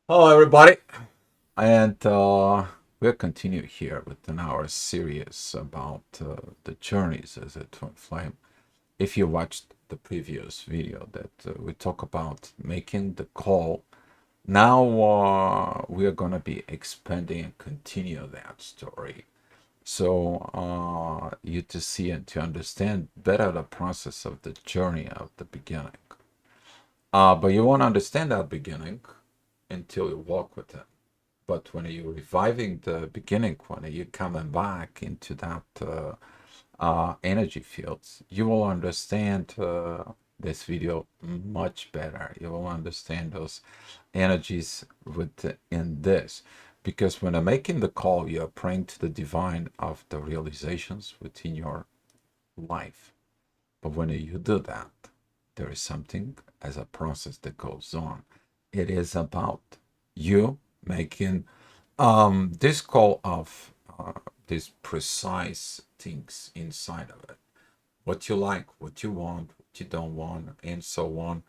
Hello, everybody, and we'll continue here with our series about the journeys as a twin flame. If you watched the previous video that we talk about making the call, now we are gonna be expanding and continue that story. So you to see and to understand better the process of the journey of the beginning. But you won't understand that beginning until you walk with it. But when you're reviving the beginning, when you're coming back into that energy fields, you will understand this video much better. You will understand those energies within this. Because when I'm making the call, you're praying to the divine of the realizations within your life. But when you do that, there is something as a process that goes on. It is about you making this call of these precise things inside of it. What you like, what you want, what you don't want, and so on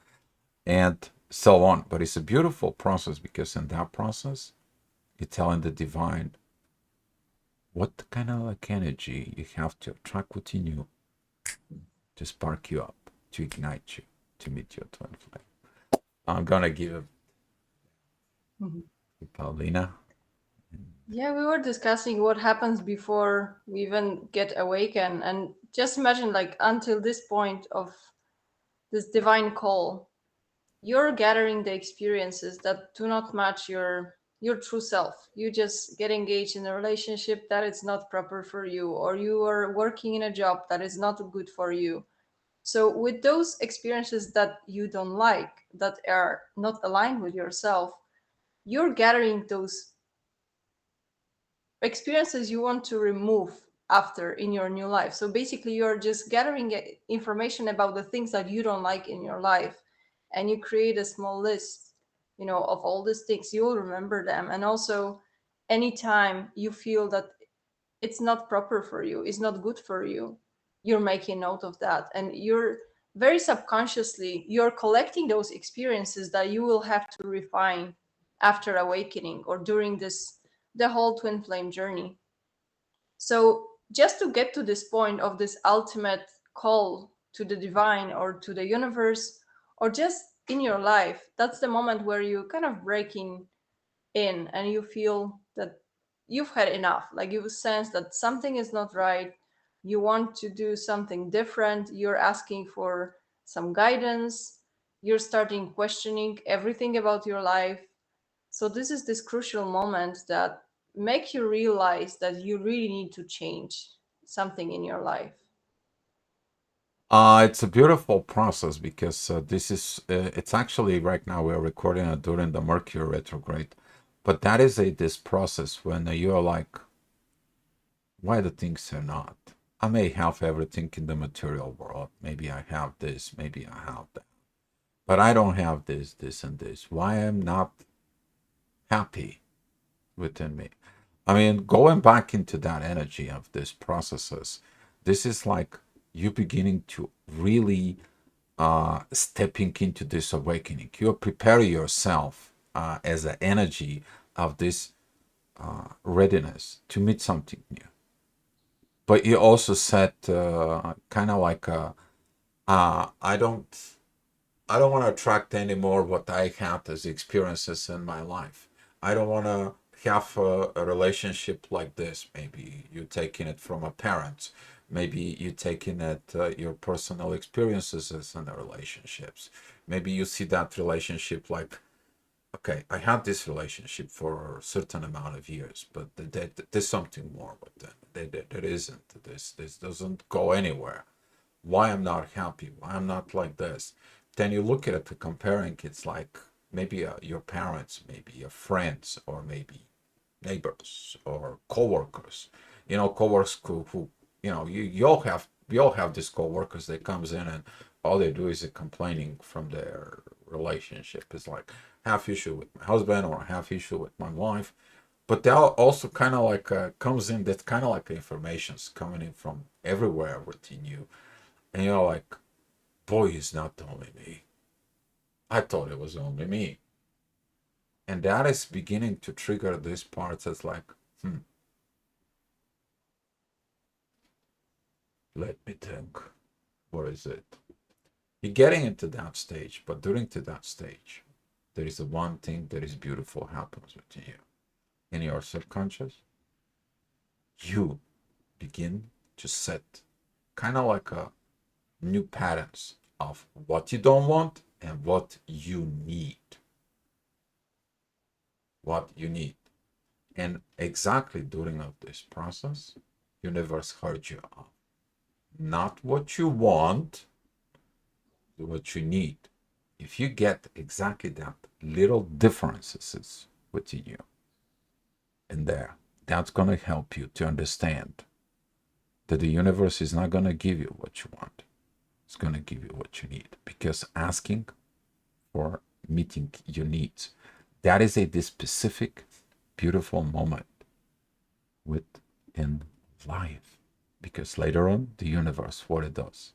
and so on. But it's a beautiful process because in that process, you're telling the divine what kind of like energy you have to attract within you to spark you up, to ignite you, to meet your twin flame. I'm gonna give Mhm. Paulina. Yeah, we were discussing what happens before we even get awakened. And just imagine, like, until this point of this divine call, you're gathering the experiences that do not match your true self. You just get engaged in a relationship that is not proper for you, or you are working in a job that is not good for you. So with those experiences that you don't like, that are not aligned with yourself, you're gathering those experiences you want to remove after in your new life. So basically, you're just gathering information about the things that you don't like in your life, and you create a small list, of all these things. You'll remember them, and also, anytime you feel that it's not proper for you, it's not good for you, you're making note of that, and you're very subconsciously you're collecting those experiences that you will have to refine after awakening or during this the whole twin flame journey. So just to get to this point of this ultimate call to the divine or to the universe, or just in your life, that's the moment where you kind of breaking in and you feel that you've had enough. Like, you sense that something is not right, you want to do something different, you're asking for some guidance, you're starting questioning everything about your life. So this is this crucial moment that make you realize that you really need to change something in your life. It's a beautiful process because it's actually right now we're recording it during the Mercury retrograde, but that is this process when you're like, why the things are not. I may have everything in the material world. Maybe I have this, maybe I have that, but I don't have this, and this. Why I'm not happy within me? I mean, going back into that energy of these processes, this is like you beginning to really stepping into this awakening. You prepare yourself as an energy of this readiness to meet something new. But you also set kind of like I don't want to attract anymore what I had as experiences in my life. I don't want to have a relationship like this. Maybe you're taking it from a parent. Maybe you're taking it your personal experiences as in the relationships. Maybe you see that relationship like, okay, I had this relationship for a certain amount of years, but there's something more with them. There isn't. This doesn't go anywhere. Why I'm not happy? Why I'm not like this? Then you look at it, comparing. It's like maybe your parents, maybe your friends, or maybe neighbors or coworkers. Coworkers who you all have these coworkers that comes in and all they do is complaining from their relationship. It's like half issue with my husband or half issue with my wife. But that also kind of like comes in. That's kind of like information's coming in from everywhere within you, and you're like, boy, it's not only me. I thought it was only me. And that is beginning to trigger these parts as like, hmm, let me think. What is it? You're getting into that stage, but during to that stage, there is the one thing that is beautiful happens within you. In your subconscious, you begin to set kind of like a new patterns of what you don't want and what you need. What you need. And exactly during of this process, universe heard you out. Not what you want, what you need. If you get exactly that little differences within you in there, that's going to help you to understand that the universe is not going to give you what you want. It's going to give you what you need because asking for meeting your needs, that is a this specific, beautiful moment within life. Because later on, the universe, what it does,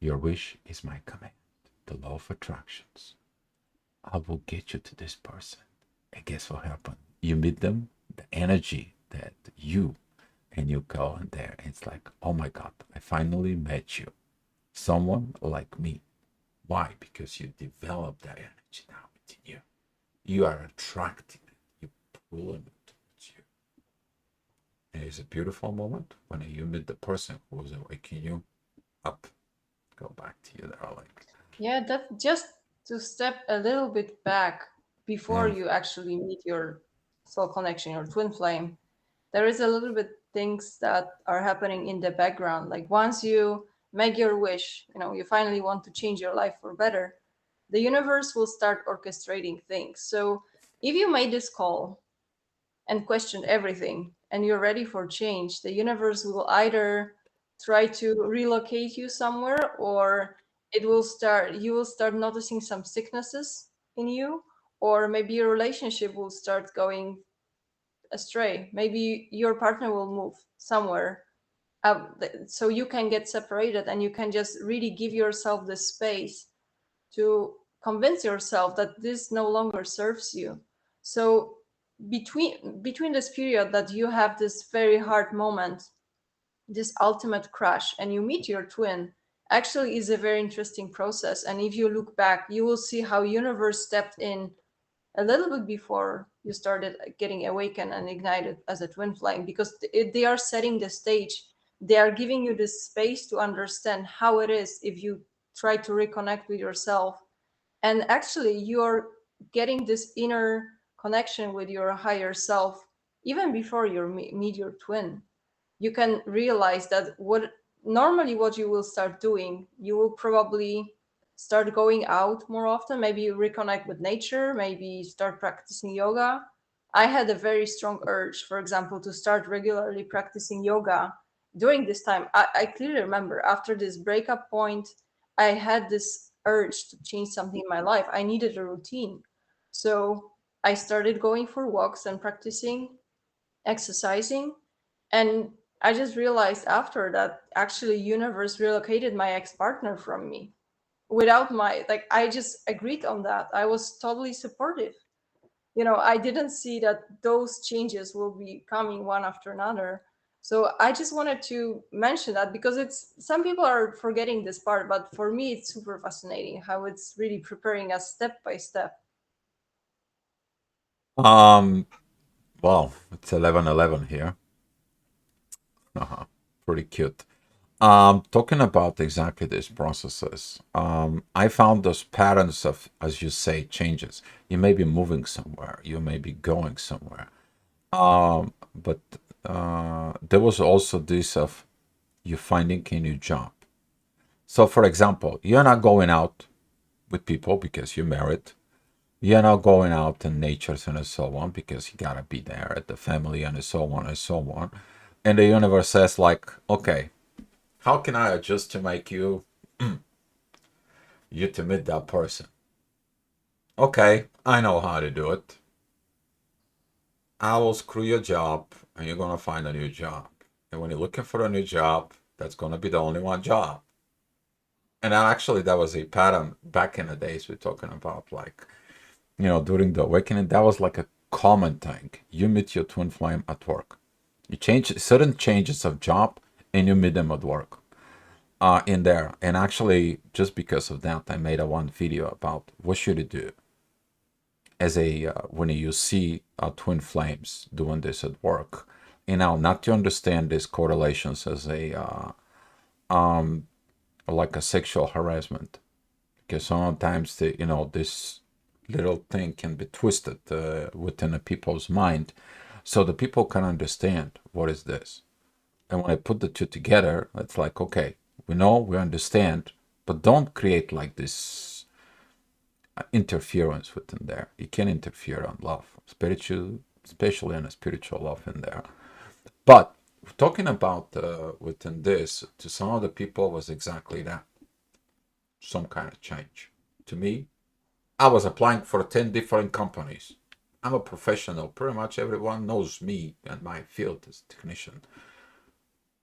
your wish is my command. The law of attractions. I will get you to this person. And guess what happened? You meet them, the energy that you and you go in there, it's like, oh my God, I finally met you. Someone like me. Why? Because you develop that energy now within you. You are attracting it. You pulling it towards you. And it's a beautiful moment when you meet the person who is waking you up. Go back to you, darling. Yeah, that just to step a little bit back before Mm, you actually meet your soul connection, your twin flame, there is a little bit things that are happening in the background. Like once you make your wish, you finally want to change your life for better, the universe will start orchestrating things. So if you made this call and questioned everything and you're ready for change, the universe will either try to relocate you somewhere, or you will start noticing some sicknesses in you, or maybe your relationship will start going astray. Maybe your partner will move somewhere, so you can get separated and you can just really give yourself the space to convince yourself that this no longer serves you. So between this period that you have this very hard moment, this ultimate crash, and you meet your twin, actually is a very interesting process. And if you look back, you will see how universe stepped in a little bit before you started getting awakened and ignited as a twin flame, because they are setting the stage. They are giving you this space to understand how it is if you try to reconnect with yourself. And actually you're getting this inner connection with your higher self even before you meet your twin. You can realize that what you will start doing, you will probably start going out more often, maybe you reconnect with nature, maybe start practicing yoga. I had a very strong urge, for example, to start regularly practicing yoga during this time. I clearly remember after this breakup point, I had this urge to change something in my life. I needed a routine. So I started going for walks and practicing exercising. And I just realized after that actually universe relocated my ex-partner from me without my, like, I just agreed on that. I was totally supportive. I didn't see that those changes will be coming one after another. So I just wanted to mention that because it's some people are forgetting this part, but for me it's super fascinating how it's really preparing us step by step. Um, well, it's 11:11 here. Uh-huh. Pretty cute. Talking about exactly these processes, I found those patterns of, as you say, changes. You may be moving somewhere, you may be going somewhere. But there was also this of you finding a new job. So, for example, you're not going out with people because you're married. You're not going out in nature and so on because you gotta be there at the family and so on and so on. And the universe says like, okay, how can I adjust to make you to meet that person? Okay, I know how to do it. I will screw your job and you're gonna find a new job. And when you're looking for a new job, that's gonna be the only one job. And actually that was a pattern back in the days we're talking about like during the awakening, that was like a common thing. You meet your twin flame at work. You change certain changes of job, and you meet them at work. In there, and actually, just because of that, I made a one video about what should you do as a when you see twin flames doing this at work. And now, not to understand these correlations as a like a sexual harassment, because sometimes this little thing can be twisted within a people's mind, so the people can understand what is this. And when I put the two together, it's like, okay, we know, we understand, but don't create like this interference within there. You can interfere on love, spiritual, especially on a spiritual love in there. But talking about within this, to some of the people was exactly that, some kind of change. To me, I was applying for 10 different companies. I'm a professional. Pretty much everyone knows me and my field as a technician.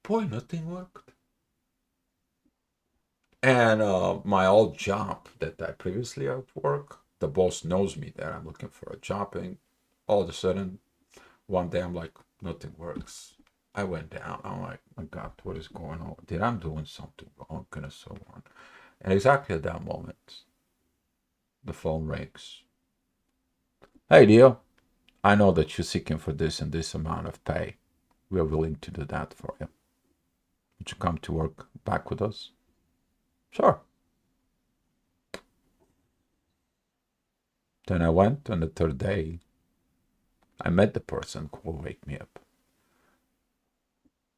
Boy, nothing worked. And my old job that I previously at work, the boss knows me that I'm looking for a job, and all of a sudden, one day I'm like, nothing works. I went down. I'm like, my God, what is going on? Did I'm doing something wrong? And so on. And exactly at that moment, the phone rings. Hey, Dio, I know that you're seeking for this and this amount of pay. We are willing to do that for you. Would you come to work back with us? Sure. Then I went on the third day. I met the person who will wake me up.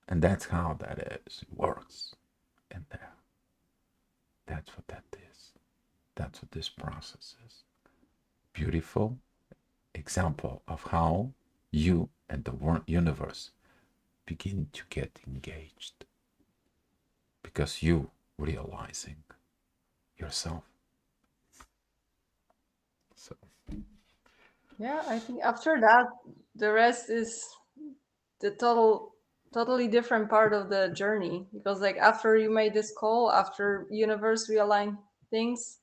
And that's how that is. It works. And that's what that is. That's what this process is. Beautiful example of how you and the universe begin to get engaged because you realizing yourself. So Yeah, I think after that, the rest is the totally different part of the journey, because like after you made this call, after universe realign things,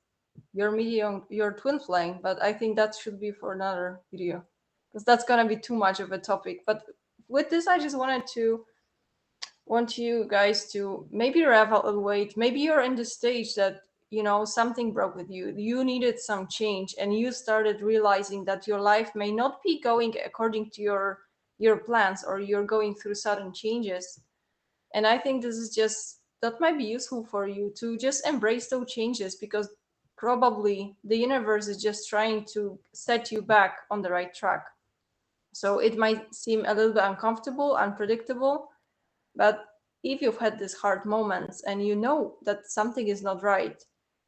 you're meeting your twin flame. But I think that should be for another video, because that's gonna be too much of a topic. But with this, I just wanted to want you guys to maybe evaluate. Maybe you're in the stage that something broke with you, you needed some change, and you started realizing that your life may not be going according to your plans, or you're going through sudden changes. And I think this is just that might be useful for you to just embrace those changes, because probably the universe is just trying to set you back on the right track. So it might seem a little bit uncomfortable, unpredictable, but if you've had these hard moments and you know that something is not right,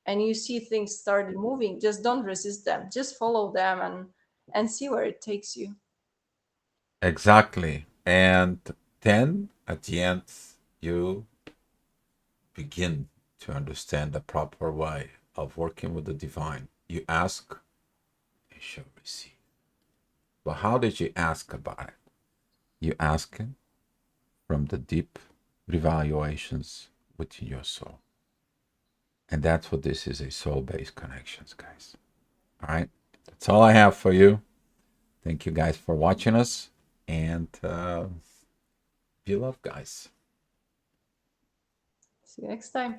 and you see things start moving, just don't resist them. Just follow them and see where it takes you. exactly. And then at the end, you begin to understand the proper way of working with the divine. You ask, you shall receive. But how did you ask about it? You ask it from the deep revaluations within your soul. And that's what this is, a soul-based connections, guys. All right. That's all I have for you. Thank you guys for watching us. And be love, guys. See you next time.